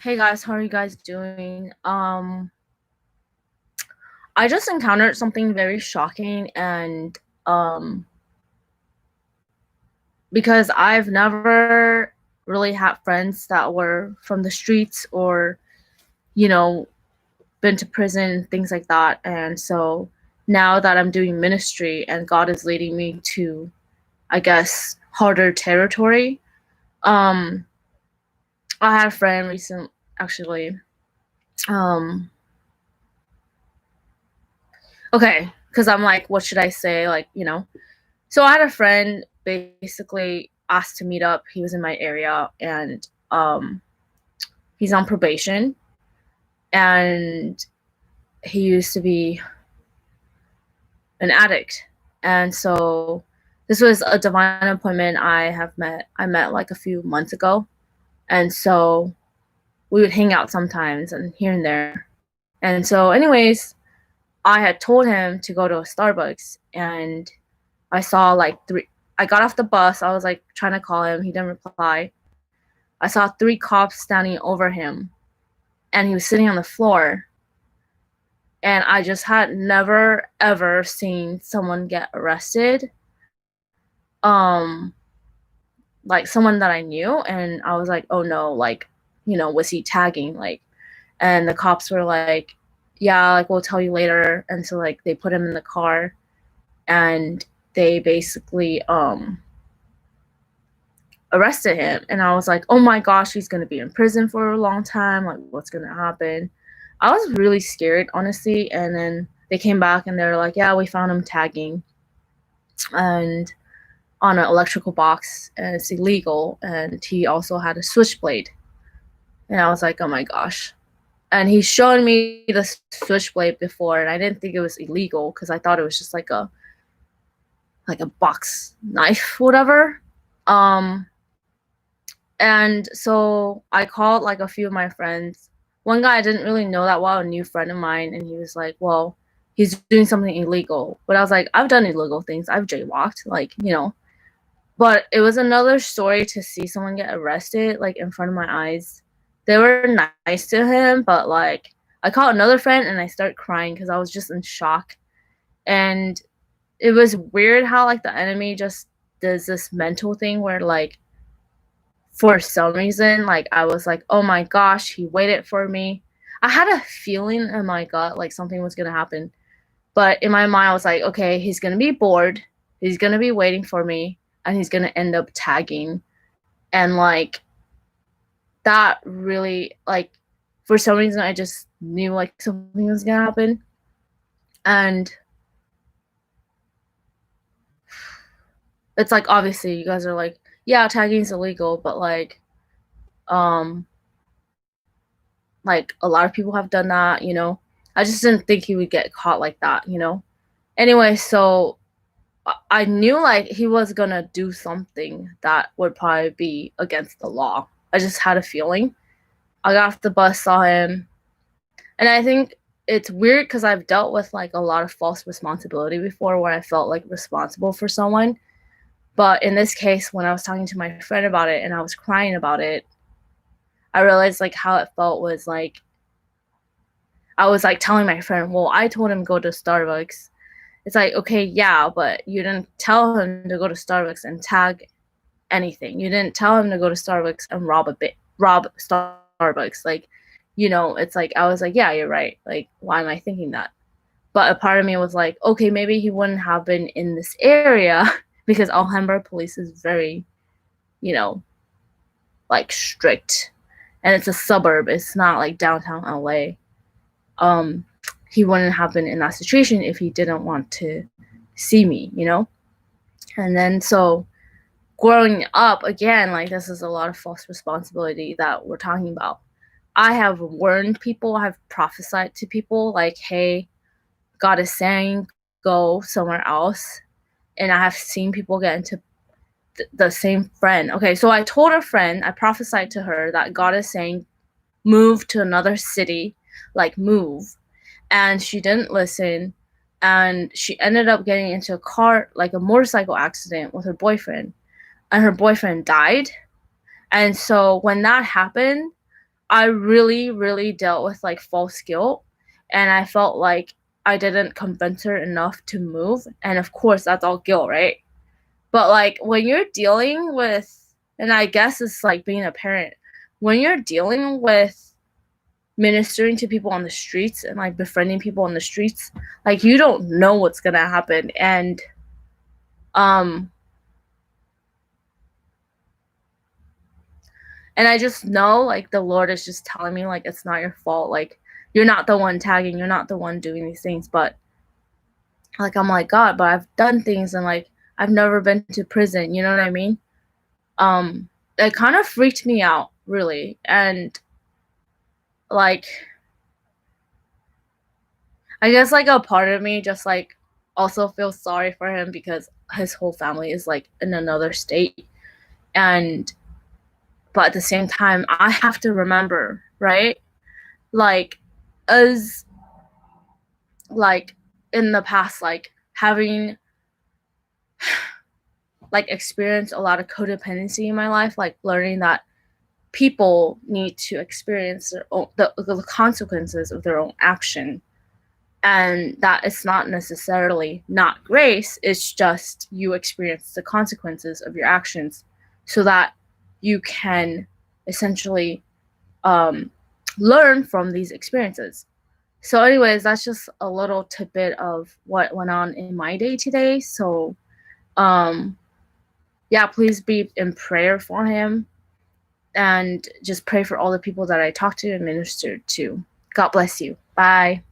Hey guys, how are you guys doing? I just encountered something very shocking and um because I've never really had friends that were from the streets or, you know, been to prison, things like that. And so now that I'm doing ministry and God is leading me to, I guess, harder territory, um I had a friend recent actually. Um okay, because I'm like, what should I say? So I had a friend basically asked to meet up. He was in my area and he's on probation and he used to be an addict. And so this was a divine appointment I met like a few months ago. And so we would hang out sometimes and here and there. And so anyways, I had told him to go to a Starbucks and I saw like three I got off the bus. I was like trying to call him. He didn't reply. I saw three cops standing over him and he was sitting on the floor. And I just had never ever seen someone get arrested. Um, like someone that I knew. And I was like, oh no, like, was he tagging? And the cops were like, yeah, like we'll tell you later. And so like they put him in the car and they basically arrested him. And I was like, oh my gosh, he's going to be in prison for a long time. Like, what's going to happen? I was really scared, honestly. And then they came back and they're like, yeah, we found him tagging and on an electrical box and it's illegal. And he also had a switchblade. And I was like, oh my gosh. And he's shown me the switchblade before, and I didn't think it was illegal because I thought it was just like a box knife, whatever. Um, And so I called like a few of my friends. One guy I didn't really know that well, a new friend of mine, and he was like, well, he's doing something illegal. But I was like, I've done illegal things. I've jaywalked, But it was another story to see someone get arrested, like in front of my eyes. They were nice to him, but like I called another friend and I started crying because I was just in shock. And it was weird how like the enemy just does this mental thing where like for some reason, like I was like, oh my gosh, he waited for me. I had a feeling in my gut like something was gonna happen. But in my mind, I was like, okay, he's gonna be bored, he's gonna be waiting for me, and he's gonna end up tagging. And like that really like for some reason I just knew like something was gonna happen. And it's like obviously you guys are like, yeah, tagging is illegal, but um like a lot of people have done that. I just didn't think he would get caught like that. Anyway, so I knew like he was gonna do something that would probably be against the law. I just had a feeling. I got off the bus, saw him, and I think it's weird because I've dealt with like a lot of false responsibility before where I felt like responsible for someone. But in this case, when I was talking to my friend about it and I was crying about it, I realized like how it felt was like I was like telling my friend, well, I told him go to Starbucks. It's like, okay, yeah, but you didn't tell him to go to Starbucks and tag anything. You didn't tell him to go to Starbucks and rob Starbucks. It's like I was like, yeah, you're right. Like, why am I thinking that? But a part of me was like, okay, maybe he wouldn't have been in this area because Alhambra police is very, you know, like strict. And it's a suburb. It's not like downtown LA. um he wouldn't have been in that situation if he didn't want to see me. And then so growing up again, like this is a lot of false responsibility that we're talking about. I have warned people, I have prophesied to people like, hey, God is saying go somewhere else. And I have seen people get into the same friend. Okay, so I told a friend, I prophesied to her that God is saying move to another city, like move, and she didn't listen, and she ended up getting into a car, like a motorcycle accident with her boyfriend, and her boyfriend died. And so when that happened, I really, really dealt with, like, false guilt, and I felt like I didn't convince her enough to move, and of course, that's all guilt, right? But, like, when you're dealing with and I guess it's like being a parent, when you're dealing with ministering to people on the streets and, like, befriending people on the streets, like, you don't know what's gonna happen, um and I just know, like, the Lord is just telling me, like, it's not your fault, like, you're not the one tagging, you're not the one doing these things, but, like, I'm like, "God, but I've done things and, like, I've never been to prison," you know what I mean? Um, it kind of freaked me out, really, and, like, I guess, like, a part of me just, like, also feels sorry for him because his whole family is, like, in another state, and but at the same time, I have to remember, right? Like, as like, in the past, like, having, like, experienced a lot of codependency in my life, like, learning that people need to experience their own the consequences of their own action, and that it's not necessarily not grace, it's just you experience the consequences of your actions so that you can essentially, um, learn from these experiences. So anyways, that's just a little tidbit of what went on in my day today. So, um, yeah, please be in prayer for him and just pray for all the people that I talked to and ministered to. God bless you. Bye.